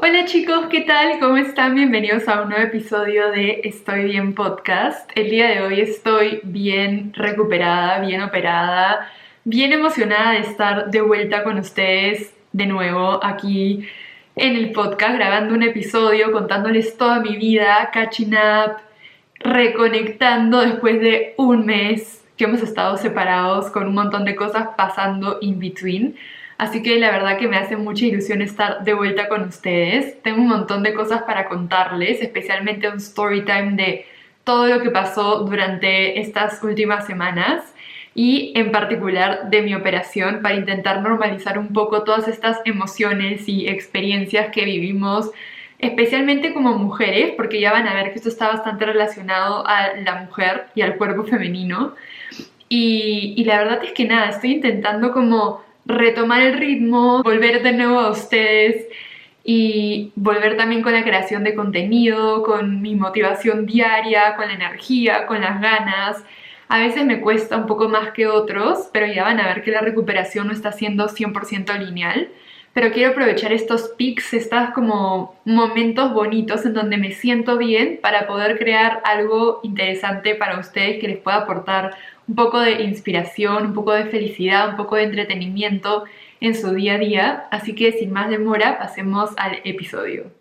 Hola chicos, ¿qué tal? ¿Cómo están? Bienvenidos a un nuevo episodio de Estoy Bien Podcast. El día de hoy estoy bien recuperada, bien operada, bien emocionada de estar de vuelta con ustedes de nuevo aquí en el podcast, grabando un episodio, contándoles toda mi vida, catching up, reconectando después de un mes que hemos estado separados con un montón de cosas pasando in between. Así que la verdad que me hace mucha ilusión estar de vuelta con ustedes. Tengo un montón de cosas para contarles, especialmente un story time de todo lo que pasó durante estas últimas semanas y en particular de mi operación para intentar normalizar un poco todas estas emociones y experiencias que vivimos, especialmente como mujeres, porque ya van a ver que esto está bastante relacionado a la mujer y al cuerpo femenino. Y la verdad es que nada, estoy intentando como retomar el ritmo, volver de nuevo a ustedes y volver también con la creación de contenido, con mi motivación diaria, con la energía, con las ganas. A veces me cuesta un poco más que otros, pero ya van a ver que la recuperación no está siendo 100% lineal. Pero quiero aprovechar estos pics, estos como momentos bonitos en donde me siento bien para poder crear algo interesante para ustedes que les pueda aportar un poco de inspiración, un poco de felicidad, un poco de entretenimiento en su día a día. Así que sin más demora, pasemos al episodio.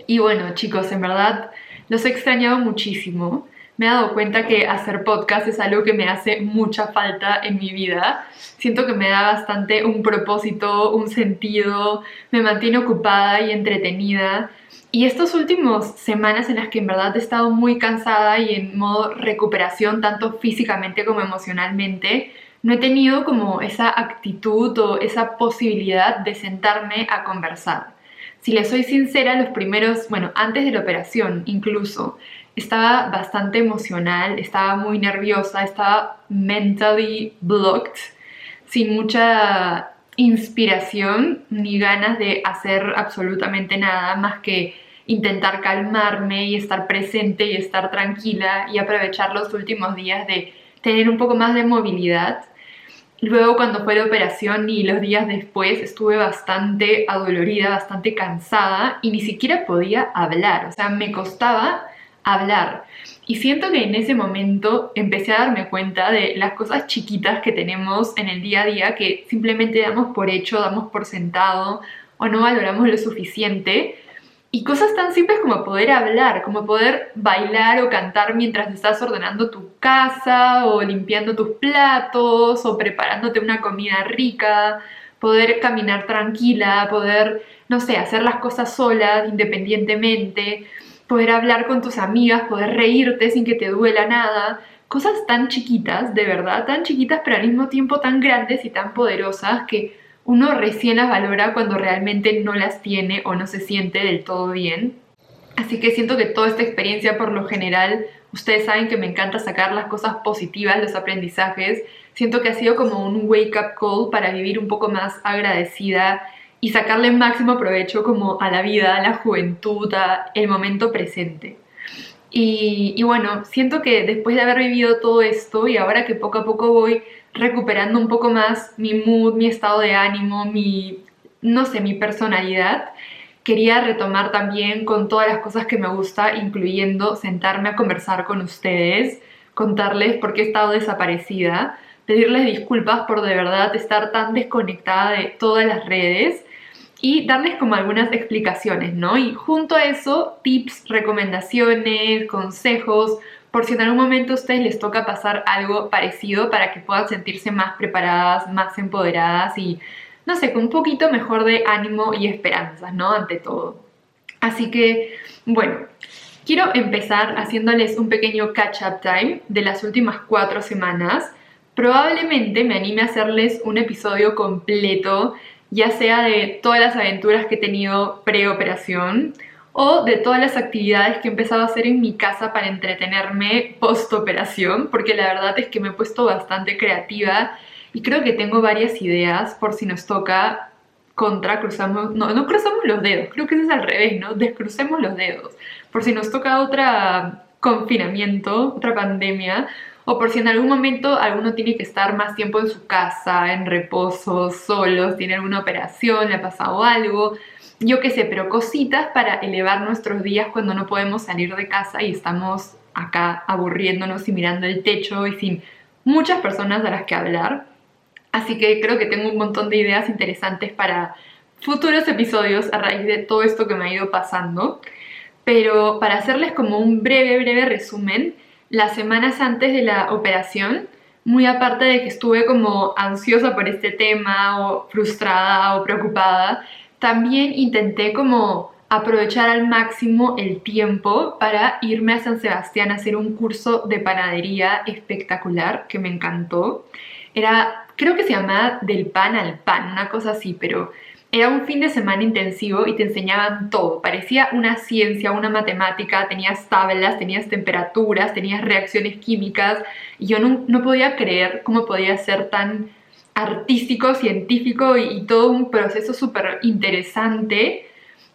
Y bueno, chicos, en verdad los he extrañado muchísimo. Me he dado cuenta que hacer podcast es algo que me hace mucha falta en mi vida. Siento que me da bastante un propósito, un sentido, me mantiene ocupada y entretenida. Y estos últimos semanas en las que en verdad he estado muy cansada y en modo recuperación, tanto físicamente como emocionalmente, no he tenido como esa actitud o esa posibilidad de sentarme a conversar. Si les soy sincera, los primeros, bueno, antes de la operación incluso, estaba bastante emocional, estaba muy nerviosa, estaba mentally blocked, sin mucha inspiración ni ganas de hacer absolutamente nada más que intentar calmarme y estar presente y estar tranquila y aprovechar los últimos días de tener un poco más de movilidad. Luego cuando fue la operación y los días después estuve bastante adolorida, bastante cansada y ni siquiera podía hablar, o sea, me costaba hablar. Y siento que en ese momento empecé a darme cuenta de las cosas chiquitas que tenemos en el día a día que simplemente damos por hecho, damos por sentado o no valoramos lo suficiente. Y cosas tan simples como poder hablar, como poder bailar o cantar mientras estás ordenando tu casa o limpiando tus platos o preparándote una comida rica, poder caminar tranquila, poder, no sé, hacer las cosas solas, independientemente, poder hablar con tus amigas, poder reírte sin que te duela nada. Cosas tan chiquitas, de verdad, tan chiquitas, pero al mismo tiempo tan grandes y tan poderosas que uno recién las valora cuando realmente no las tiene o no se siente del todo bien. Así que siento que toda esta experiencia, por lo general, ustedes saben que me encanta sacar las cosas positivas, los aprendizajes. Siento que ha sido como un wake-up call para vivir un poco más agradecida y sacarle máximo provecho como a la vida, a la juventud, a el momento presente. Y bueno, siento que después de haber vivido todo esto y ahora que poco a poco voy recuperando un poco más mi mood, mi estado de ánimo, no sé, mi personalidad, quería retomar también con todas las cosas que me gusta, incluyendo sentarme a conversar con ustedes, contarles por qué he estado desaparecida, pedirles disculpas por de verdad estar tan desconectada de todas las redes y darles como algunas explicaciones, ¿no? Y junto a eso, tips, recomendaciones, consejos, por si en algún momento a ustedes les toca pasar algo parecido para que puedan sentirse más preparadas, más empoderadas y, no sé, con un poquito mejor de ánimo y esperanzas, ¿no? Ante todo. Así que, bueno, quiero empezar haciéndoles un pequeño catch-up time de las últimas 4 semanas. Probablemente me anime a hacerles un episodio completo, ya sea de todas las aventuras que he tenido pre-operación o de todas las actividades que he empezado a hacer en mi casa para entretenerme post-operación, porque la verdad es que me he puesto bastante creativa y creo que tengo varias ideas por si nos toca cruzamos, no cruzamos los dedos, creo que eso es al revés, ¿no? Descrucemos los dedos, por si nos toca otra confinamiento, otra pandemia, o por si en algún momento alguno tiene que estar más tiempo en su casa, en reposo, solos, tiene alguna operación, le ha pasado algo, yo qué sé, pero cositas para elevar nuestros días cuando no podemos salir de casa y estamos acá aburriéndonos y mirando el techo y sin muchas personas a las que hablar. Así que creo que tengo un montón de ideas interesantes para futuros episodios a raíz de todo esto que me ha ido pasando. Pero para hacerles como un breve resumen, las semanas antes de la operación, muy aparte de que estuve como ansiosa por este tema o frustrada o preocupada, también intenté como aprovechar al máximo el tiempo para irme a San Sebastián a hacer un curso de panadería espectacular que me encantó. Era, creo que se llamaba Del pan al pan, una cosa así, pero era un fin de semana intensivo y te enseñaban todo. Parecía una ciencia, una matemática, tenías tablas, tenías temperaturas, tenías reacciones químicas. Y yo no podía creer cómo podía ser tan artístico, científico y todo un proceso súper interesante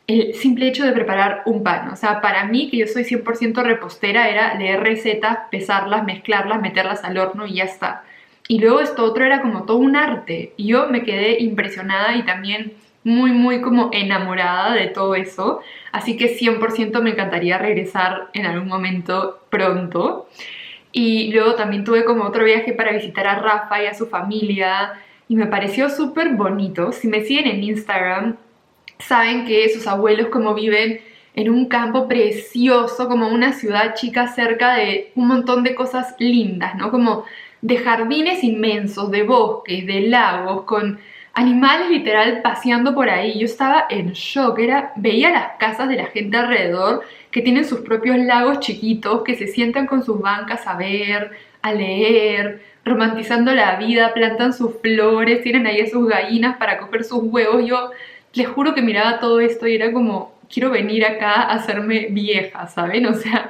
el simple hecho de preparar un pan. O sea, para mí, que yo soy 100% repostera, era leer recetas, pesarlas, mezclarlas, meterlas al horno y ya está. Y luego esto otro era como todo un arte. Y yo me quedé impresionada y también muy como enamorada de todo eso. Así que 100% me encantaría regresar en algún momento pronto. Y luego también tuve como otro viaje para visitar a Rafa y a su familia. Y me pareció súper bonito. Si me siguen en Instagram, saben que sus abuelos como viven en un campo precioso, como una ciudad chica cerca de un montón de cosas lindas, ¿no? Como de jardines inmensos, de bosques, de lagos, con animales literal paseando por ahí. Yo estaba en shock, veía las casas de la gente alrededor que tienen sus propios lagos chiquitos, que se sientan con sus bancas a ver, a leer, romantizando la vida, plantan sus flores, tienen ahí a sus gallinas para coger sus huevos. Yo les juro que miraba todo esto y era como, quiero venir acá a hacerme vieja, ¿saben? O sea,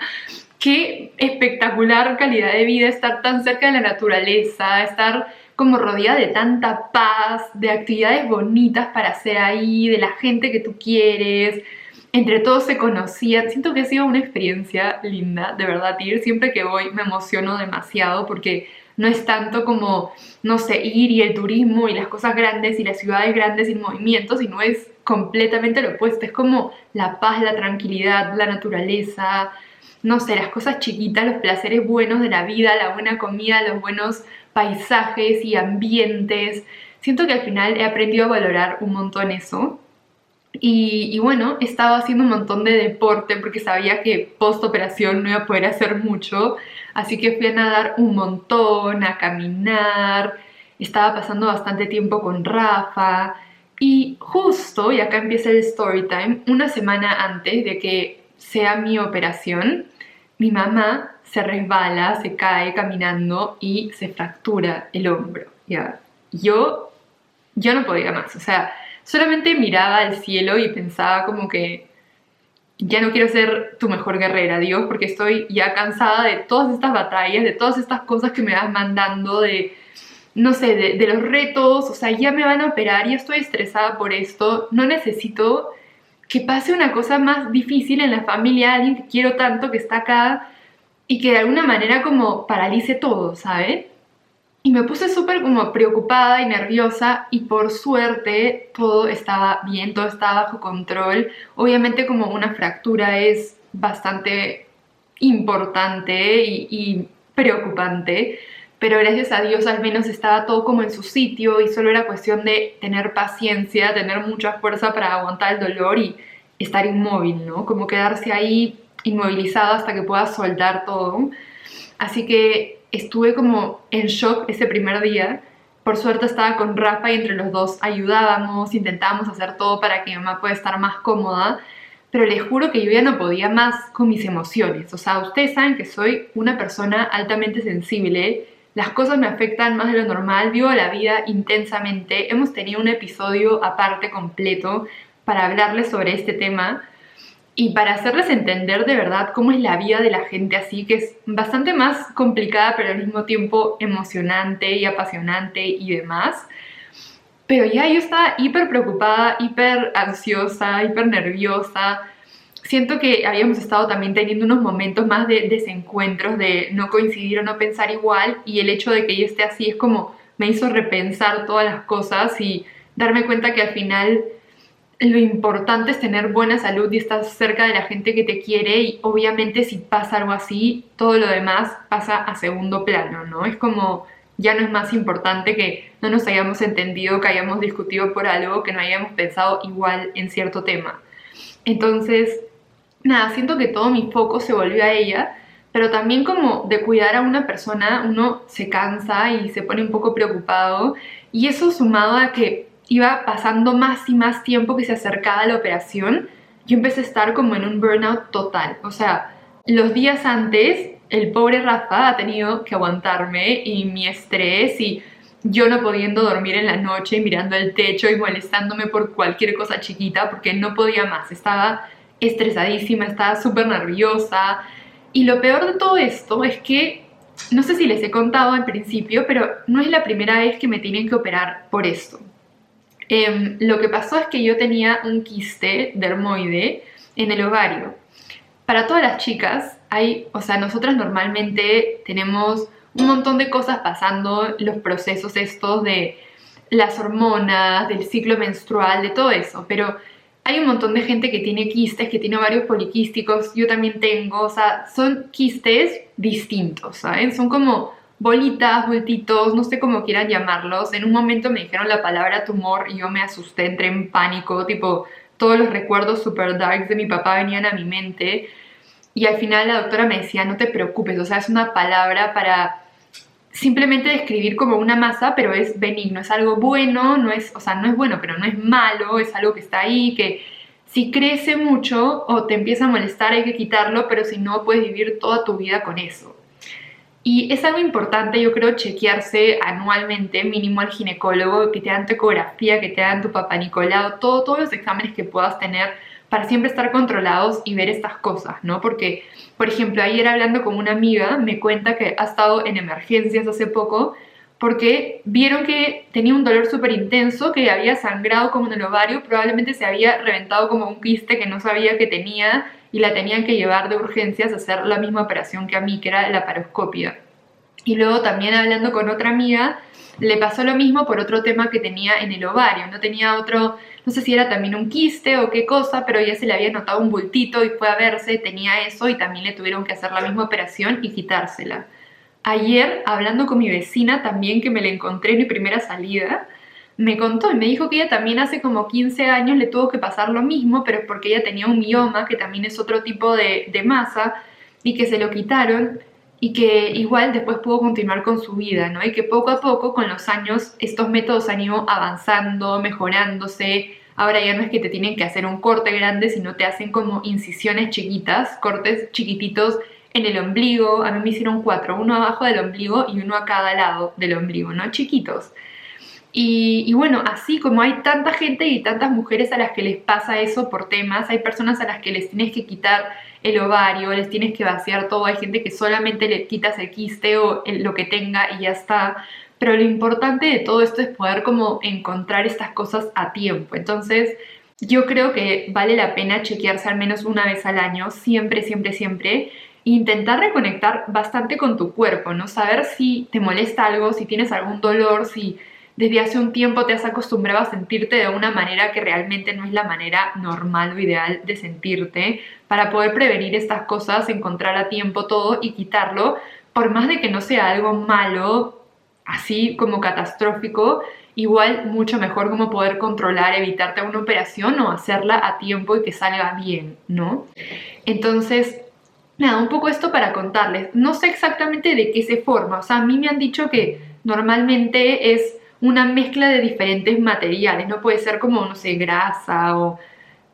qué espectacular calidad de vida estar tan cerca de la naturaleza, estar como rodeada de tanta paz, de actividades bonitas para hacer ahí, de la gente que tú quieres. Entre todos se conocían. Siento que ha sido una experiencia linda, de verdad, ir. Siempre que voy me emociono demasiado porque no es tanto como, no sé, ir y el turismo y las cosas grandes y las ciudades grandes y el movimiento, sino es completamente lo opuesto. Es como la paz, la tranquilidad, la naturaleza, no sé, las cosas chiquitas, los placeres buenos de la vida, la buena comida, los buenos paisajes y ambientes. Siento que al final he aprendido a valorar un montón eso. Y bueno, he estado haciendo un montón de deporte porque sabía que post operación no iba a poder hacer mucho, así que fui a nadar un montón, a caminar, estaba pasando bastante tiempo con Rafa y justo, y acá empieza el story time, una semana antes de que sea mi operación, mi mamá se resbala, se cae caminando y se fractura el hombro, ¿ya? Yo no podía más, o sea, solamente miraba al cielo y pensaba como que ya no quiero ser tu mejor guerrera, Dios, porque estoy ya cansada de todas estas batallas, de todas estas cosas que me vas mandando, de, no sé, de los retos, o sea, ya me van a operar, ya estoy estresada por esto, no necesito que pase una cosa más difícil en la familia, alguien que quiero tanto, que está acá y que de alguna manera como paralice todo, ¿sabes? Y me puse súper como preocupada y nerviosa y por suerte todo estaba bien, todo estaba bajo control. Obviamente como una fractura es bastante importante y preocupante, pero gracias a Dios al menos estaba todo como en su sitio y solo era cuestión de tener paciencia, tener mucha fuerza para aguantar el dolor y estar inmóvil, ¿no? Como quedarse ahí inmovilizado hasta que pueda soltar todo. Así que estuve como en shock ese primer día. Por suerte estaba con Rafa y entre los dos ayudábamos, intentábamos hacer todo para que mi mamá pueda estar más cómoda, pero les juro que yo ya no podía más con mis emociones. O sea, ustedes saben que soy una persona altamente sensible, las cosas me afectan más de lo normal, vivo la vida intensamente. Hemos tenido un episodio aparte completo para hablarles sobre este tema y para hacerles entender de verdad cómo es la vida de la gente así, que es bastante más complicada, pero al mismo tiempo emocionante y apasionante y demás. Pero ya yo estaba hiper preocupada, hiper ansiosa, hiper nerviosa. siento que habíamos estado también teniendo unos momentos más de desencuentros, de no coincidir o no pensar igual, y el hecho de que ella esté así es como me hizo repensar todas las cosas y darme cuenta que al final lo importante es tener buena salud y estar cerca de la gente que te quiere, y obviamente si pasa algo así, todo lo demás pasa a segundo plano, ¿no? Es como ya no es más importante que no nos hayamos entendido, que hayamos discutido por algo, que no hayamos pensado igual en cierto tema. Entonces, nada, siento que todo mi foco se volvió a ella, pero también como de cuidar a una persona, uno se cansa y se pone un poco preocupado, y eso sumado a que iba pasando más y más tiempo que se acercaba a la operación, yo empecé a estar como en un burnout total. O sea, los días antes, el pobre Rafa ha tenido que aguantarme y mi estrés y yo no pudiendo dormir en la noche, mirando el techo y molestándome por cualquier cosa chiquita porque no podía más, estaba estresadísima, estaba súper nerviosa. Y lo peor de todo esto es que, no sé si les he contado al principio, pero no es la primera vez que me tienen que operar por esto. Lo que pasó es que yo tenía un quiste dermoide en el ovario. Para todas las chicas, o sea, nosotras normalmente tenemos un montón de cosas pasando, los procesos estos de las hormonas, del ciclo menstrual, de todo eso, pero hay un montón de gente que tiene quistes, que tiene ovarios poliquísticos, yo también tengo, o sea, son quistes distintos, ¿saben? Son como bolitas, bultitos, no sé cómo quieran llamarlos. En un momento me dijeron la palabra tumor y yo me asusté, entré en pánico, tipo, todos los recuerdos super darks de mi papá venían a mi mente. Y al final la doctora me decía, no te preocupes, o sea, es una palabra para simplemente describir como una masa, pero es benigno, es algo bueno, no es, o sea, no es bueno, pero no es malo, es algo que está ahí, que si crece mucho o te empieza a molestar hay que quitarlo, pero si no puedes vivir toda tu vida con eso. Y es algo importante, yo creo, chequearse anualmente, mínimo al ginecólogo, que te hagan tu ecografía, que te hagan tu papá Nicolau, todos los exámenes que puedas tener para siempre estar controlados y ver estas cosas, ¿no? Porque, por ejemplo, ayer hablando con una amiga, me cuenta que ha estado en emergencias hace poco porque vieron que tenía un dolor súper intenso, que había sangrado como en el ovario, probablemente se había reventado como un quiste que no sabía que tenía y la tenían que llevar de urgencias a hacer la misma operación que a mí, que era la laparoscopia. Y luego también hablando con otra amiga, le pasó lo mismo por otro tema que tenía en el ovario, no tenía otro, no sé si era también un quiste o qué cosa, pero ya se le había notado un bultito y fue a verse, tenía eso y también le tuvieron que hacer la misma operación y quitársela. Ayer, hablando con mi vecina también, que me la encontré en mi primera salida, me contó y me dijo que ella también hace como 15 años le tuvo que pasar lo mismo, pero es porque ella tenía un mioma, que también es otro tipo de masa, y que se lo quitaron y que igual después pudo continuar con su vida, ¿no? Y que poco a poco, con los años, estos métodos han ido avanzando, mejorándose. Ahora ya no es que te tienen que hacer un corte grande, sino te hacen como incisiones chiquitas, cortes chiquititos en el ombligo. A mí me hicieron 4, uno abajo del ombligo y uno a cada lado del ombligo, ¿no? Chiquitos. Y bueno, así como hay tanta gente y tantas mujeres a las que les pasa eso por temas, hay personas a las que les tienes que quitar el ovario, les tienes que vaciar todo, hay gente que solamente le quitas el quiste o lo que tenga y ya está. Pero lo importante de todo esto es poder como encontrar estas cosas a tiempo. Entonces, yo creo que vale la pena chequearse al menos una vez al año, siempre, siempre, siempre, e intentar reconectar bastante con tu cuerpo, ¿no? Saber si te molesta algo, si tienes algún dolor, si desde hace un tiempo te has acostumbrado a sentirte de una manera que realmente no es la manera normal o ideal de sentirte, para poder prevenir estas cosas, encontrar a tiempo todo y quitarlo, por más de que no sea algo malo, así como catastrófico, igual mucho mejor como poder controlar, evitarte una operación o hacerla a tiempo y que salga bien, ¿no? Entonces, nada, un poco esto para contarles. No sé exactamente de qué se forma, o sea, a mí me han dicho que normalmente es una mezcla de diferentes materiales, no puede ser como, no sé, grasa o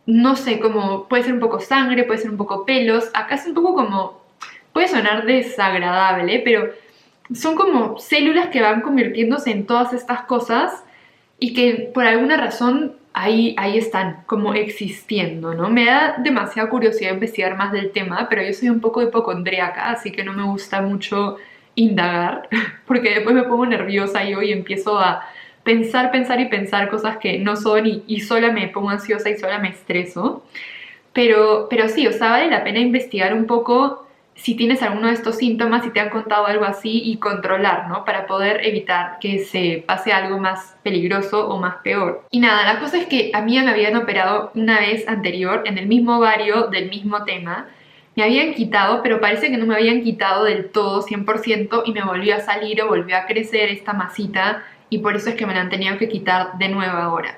no sé, como puede ser un poco sangre, puede ser un poco pelos. Acá es un poco como, puede sonar desagradable, pero son como células que van convirtiéndose en todas estas cosas y que por alguna razón ahí están como existiendo, ¿no? Me da demasiada curiosidad investigar más del tema, pero yo soy un poco hipocondríaca, así que no me gusta mucho indagar, porque después me pongo nerviosa yo y empiezo a pensar y pensar cosas que no son y sola me pongo ansiosa y sola me estreso. Pero sí, o sea, vale la pena investigar un poco si tienes alguno de estos síntomas, si te han contado algo así y controlar, ¿no? Para poder evitar que se pase algo más peligroso o más peor. Y nada, la cosa es que a mí me habían operado una vez anterior en el mismo ovario del mismo tema. Me habían quitado, pero parece que no me habían quitado del todo, 100%, y me volvió a salir o volvió a crecer esta masita y por eso es que me la han tenido que quitar de nuevo ahora.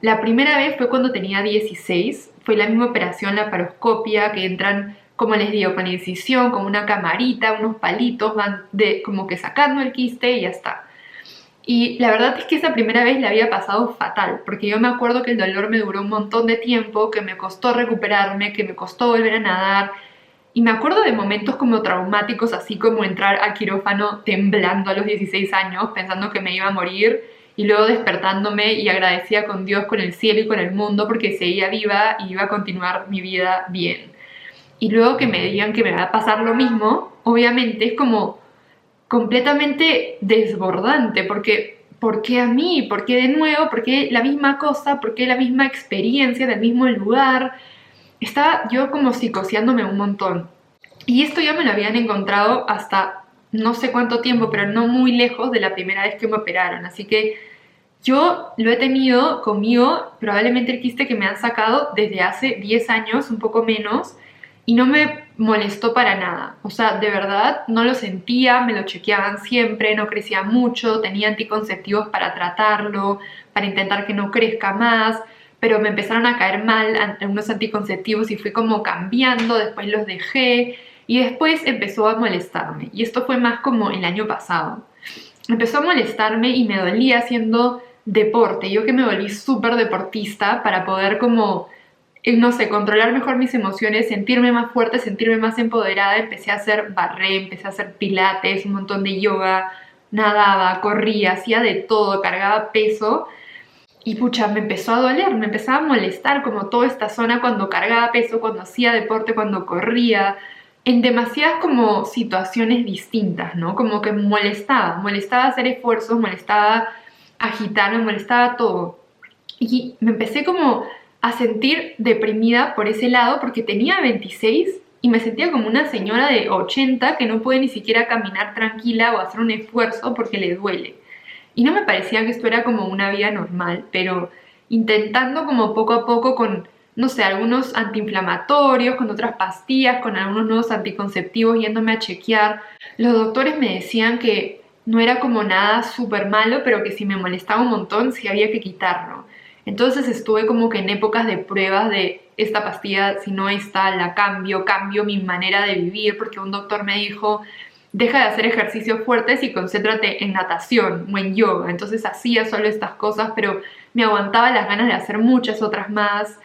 La primera vez fue cuando tenía 16, fue la misma operación, la laparoscopia, que entran, como les digo, con la incisión, con una camarita, unos palitos, van como que sacando el quiste y ya está. Y la verdad es que esa primera vez la había pasado fatal, porque yo me acuerdo que el dolor me duró un montón de tiempo, que me costó recuperarme, que me costó volver a nadar, y me acuerdo de momentos como traumáticos, así como entrar al quirófano temblando a los 16 años, pensando que me iba a morir, y luego despertándome y agradecida con Dios, con el cielo y con el mundo, porque seguía viva y iba a continuar mi vida bien. Y luego que me digan que me va a pasar lo mismo, obviamente es como completamente desbordante, porque ¿por qué a mí? ¿Por qué de nuevo? ¿Por qué la misma cosa? ¿Por qué la misma experiencia del mismo lugar? Estaba yo como psicoseándome un montón. Y esto ya me lo habían encontrado hasta no sé cuánto tiempo, pero no muy lejos de la primera vez que me operaron. Así que yo lo he tenido conmigo, probablemente el quiste que me han sacado desde hace 10 años, un poco menos, y no me molestó para nada. O sea, de verdad no lo sentía, me lo chequeaban siempre, no crecía mucho, tenía anticonceptivos para tratarlo, para intentar que no crezca más, pero me empezaron a caer mal unos anticonceptivos y fui como cambiando, después los dejé y después empezó a molestarme. Y esto fue más como el año pasado. Empezó a molestarme y me dolía haciendo deporte. Yo que me volví súper deportista para poder como, no sé, controlar mejor mis emociones, sentirme más fuerte, sentirme más empoderada. Empecé a hacer barré, empecé a hacer pilates, un montón de yoga, nadaba, corría, hacía de todo, cargaba peso. Y pucha, me empezó a doler, me empezaba a molestar como toda esta zona cuando cargaba peso, cuando hacía deporte, cuando corría, en demasiadas como situaciones distintas, ¿no? Como que molestaba hacer esfuerzos, molestaba agitarme, molestaba todo. Y me empecé como a sentir deprimida por ese lado porque tenía 26 y me sentía como una señora de 80 que no puede ni siquiera caminar tranquila o hacer un esfuerzo porque le duele. Y no me parecía que esto era como una vida normal, pero intentando como poco a poco con, no sé, algunos antiinflamatorios, con otras pastillas, con algunos nuevos anticonceptivos, yéndome a chequear. Los doctores me decían que no era como nada súper malo, pero que si me molestaba un montón, sí había que quitarlo. Entonces estuve como que en épocas de pruebas de esta pastilla, si no está, la cambio mi manera de vivir, porque un doctor me dijo, deja de hacer ejercicios fuertes y concéntrate en natación o en yoga. Entonces hacía solo estas cosas, pero me aguantaba las ganas de hacer muchas otras más.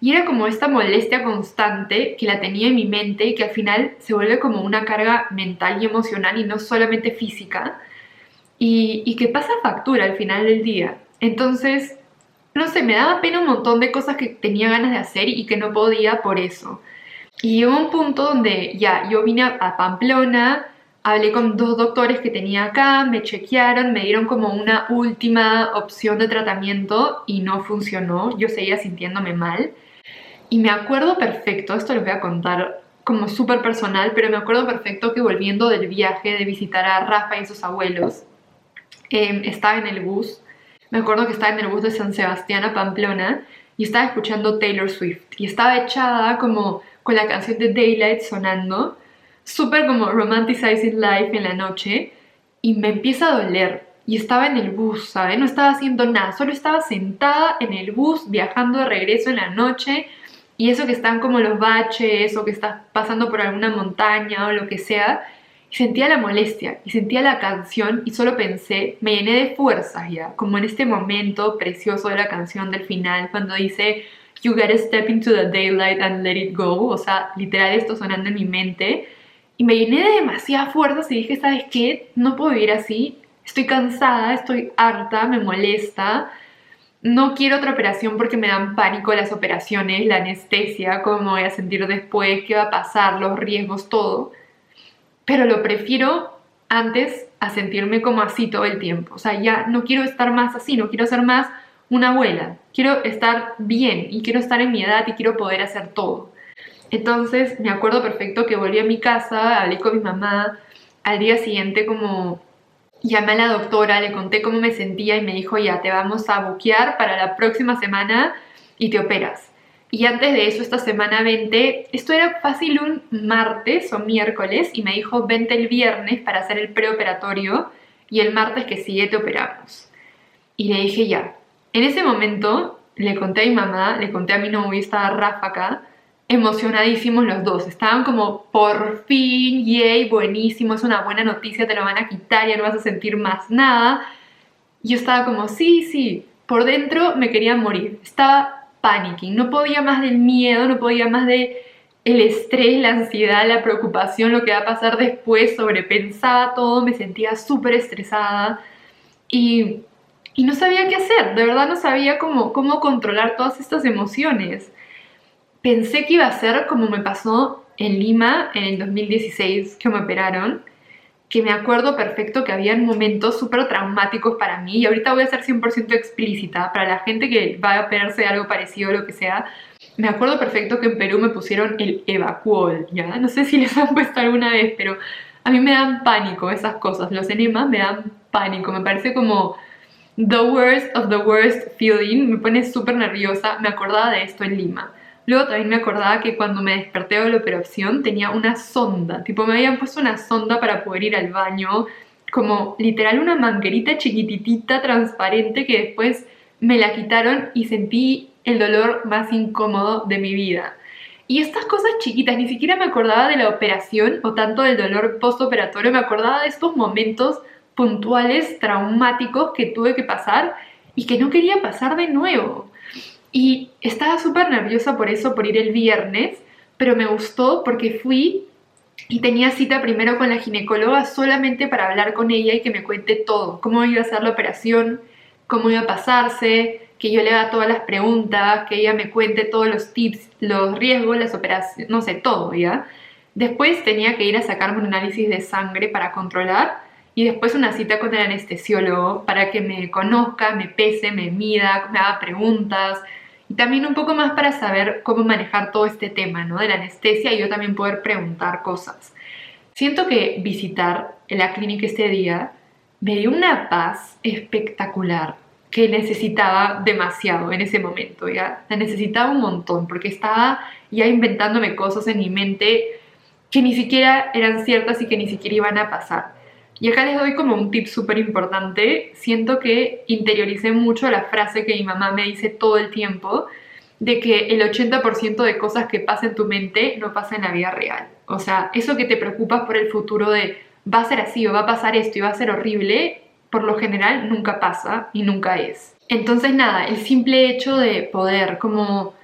Y era como esta molestia constante que la tenía en mi mente y que al final se vuelve como una carga mental y emocional y no solamente física. Y que pasa factura al final del día. Entonces, no sé, me daba pena un montón de cosas que tenía ganas de hacer y que no podía por eso. Y hubo un punto donde ya yo vine a Pamplona, hablé con dos doctores que tenía acá, me chequearon, me dieron como una última opción de tratamiento y no funcionó, yo seguía sintiéndome mal. Y me acuerdo perfecto, esto les voy a contar como súper personal, pero me acuerdo perfecto que volviendo del viaje de visitar a Rafa y sus abuelos, estaba en el bus, me acuerdo que estaba en el bus de San Sebastián a Pamplona y estaba escuchando Taylor Swift y estaba echada como con la canción de Daylight sonando, súper como romanticizing life en la noche y me empieza a doler y estaba en el bus, ¿sabes? No estaba haciendo nada, solo estaba sentada en el bus viajando de regreso en la noche y eso que están como los baches o que estás pasando por alguna montaña o lo que sea y sentía la molestia y sentía la canción y solo pensé, me llené de fuerzas ya, como en este momento precioso de la canción del final cuando dice You gotta step into the daylight and let it go, o sea, literal esto sonando en mi mente y me llené de demasiadas fuerzas y dije, ¿sabes qué? No puedo vivir así, estoy cansada, estoy harta, me molesta, no quiero otra operación porque me dan pánico las operaciones, la anestesia, cómo me voy a sentir después, qué va a pasar, los riesgos, todo, pero lo prefiero antes a sentirme como así todo el tiempo. O sea, ya no quiero estar más así, no quiero ser más una abuela, quiero estar bien y quiero estar en mi edad y quiero poder hacer todo. Entonces me acuerdo perfecto que volví a mi casa, hablé con mi mamá, al día siguiente como llamé a la doctora, le conté cómo me sentía y me dijo, ya, te vamos a buquear para la próxima semana y te operas. Y antes de eso, esta semana vente, esto era fácil un martes o miércoles, y me dijo, vente el viernes para hacer el preoperatorio y el martes que sigue te operamos. Y le dije, ya. En ese momento le conté a mi mamá, le conté a mi novio, estaba Rafa acá, emocionadísimos los dos. Estaban como, por fin, yay, buenísimo, es una buena noticia, te lo van a quitar, ya no vas a sentir más nada. Y yo estaba como, sí, sí. Por dentro me quería morir. Estaba panicking. No podía más del miedo, no podía más de el estrés, la ansiedad, la preocupación, lo que va a pasar después. Sobrepensaba todo, me sentía súper estresada. Y, y no sabía qué hacer. De verdad no sabía cómo controlar todas estas emociones. Pensé que iba a ser como me pasó en Lima en el 2016 que me operaron, que me acuerdo perfecto que habían momentos súper traumáticos para mí, y ahorita voy a ser 100% explícita para la gente que va a operarse de algo parecido o lo que sea. Me acuerdo perfecto que en Perú me pusieron el Evacuol, ¿ya? No sé si les han puesto alguna vez, pero a mí me dan pánico esas cosas. Los enemas me dan pánico, me parece como the worst of the worst feeling, me pone súper nerviosa. Me acordaba de esto en Lima. Luego también me acordaba que cuando me desperté de la operación tenía una sonda, tipo me habían puesto una sonda para poder ir al baño, como literal una manguerita chiquititita, transparente, que después me la quitaron y sentí el dolor más incómodo de mi vida. Y estas cosas chiquitas, ni siquiera me acordaba de la operación o tanto del dolor postoperatorio, me acordaba de estos momentos puntuales, traumáticos que tuve que pasar y que no quería pasar de nuevo. Y estaba súper nerviosa por eso, por ir el viernes, pero me gustó porque fui y tenía cita primero con la ginecóloga solamente para hablar con ella y que me cuente todo, cómo iba a ser la operación, cómo iba a pasarse, que yo le haga todas las preguntas, que ella me cuente todos los tips, los riesgos, las operaciones, no sé, todo, ¿ya? Después tenía que ir a sacarme un análisis de sangre para controlar y después una cita con el anestesiólogo para que me conozca, me pese, me mida, me haga preguntas y también un poco más para saber cómo manejar todo este tema, ¿no? De la anestesia y yo también poder preguntar cosas. Siento que visitar la clínica este día me dio una paz espectacular que necesitaba demasiado en ese momento, ¿ya? La necesitaba un montón porque estaba ya inventándome cosas en mi mente que ni siquiera eran ciertas y que ni siquiera iban a pasar. Y acá les doy como un tip súper importante. Siento que interioricé mucho la frase que mi mamá me dice todo el tiempo, de que el 80% de cosas que pasan en tu mente no pasa en la vida real. O sea, eso que te preocupas por el futuro de va a ser así o va a pasar esto y va a ser horrible, por lo general nunca pasa y nunca es. Entonces nada, el simple hecho de poder como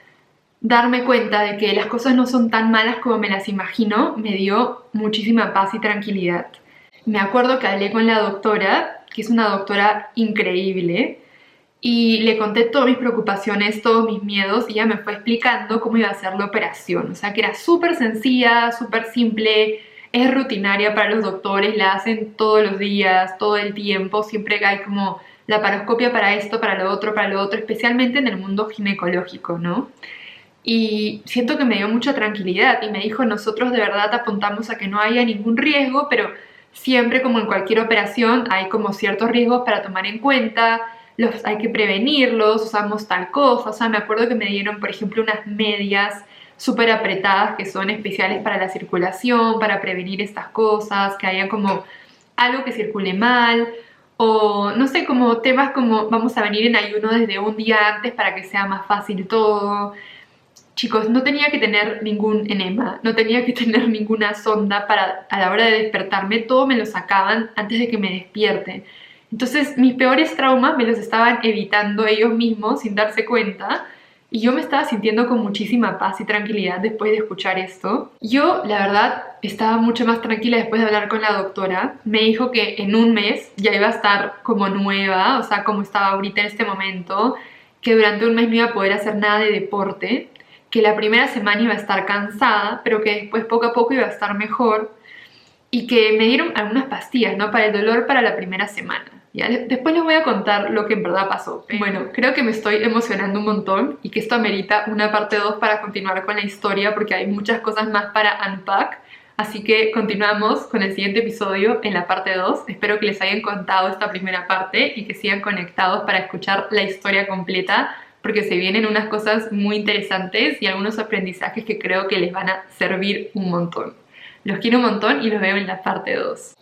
darme cuenta de que las cosas no son tan malas como me las imagino, me dio muchísima paz y tranquilidad. Me acuerdo que hablé con la doctora, que es una doctora increíble, y le conté todas mis preocupaciones, todos mis miedos, y ella me fue explicando cómo iba a ser la operación. O sea, que era súper sencilla, súper simple, es rutinaria para los doctores, la hacen todos los días, todo el tiempo, siempre hay como la laparoscopia para esto, para lo otro, especialmente en el mundo ginecológico, ¿no? Y siento que me dio mucha tranquilidad y me dijo, nosotros de verdad apuntamos a que no haya ningún riesgo, pero siempre como en cualquier operación hay como ciertos riesgos para tomar en cuenta, hay que prevenirlos, usamos tal cosa. O sea, me acuerdo que me dieron, por ejemplo, unas medias súper apretadas que son especiales para la circulación, para prevenir estas cosas, que haya como algo que circule mal, o no sé, como temas como vamos a venir en ayuno desde un día antes para que sea más fácil todo. Chicos, no tenía que tener ningún enema, no tenía que tener ninguna sonda para a la hora de despertarme, todo me lo sacaban antes de que me despierte. Entonces mis peores traumas me los estaban evitando ellos mismos sin darse cuenta y yo me estaba sintiendo con muchísima paz y tranquilidad después de escuchar esto. Yo, la verdad, estaba mucho más tranquila después de hablar con la doctora. Me dijo que en un mes ya iba a estar como nueva, o sea, como estaba ahorita en este momento, que durante un mes no iba a poder hacer nada de deporte, que la primera semana iba a estar cansada, pero que después poco a poco iba a estar mejor y que me dieron algunas pastillas, ¿no? Para el dolor para la primera semana. Ya, después les voy a contar lo que en verdad pasó. Bueno, creo que me estoy emocionando un montón y que esto amerita una parte 2 para continuar con la historia porque hay muchas cosas más para unpack. Así que continuamos con el siguiente episodio en la parte 2. Espero que les hayan contado esta primera parte y que sigan conectados para escuchar la historia completa porque se vienen unas cosas muy interesantes y algunos aprendizajes que creo que les van a servir un montón. Los quiero un montón y los veo en la parte 2.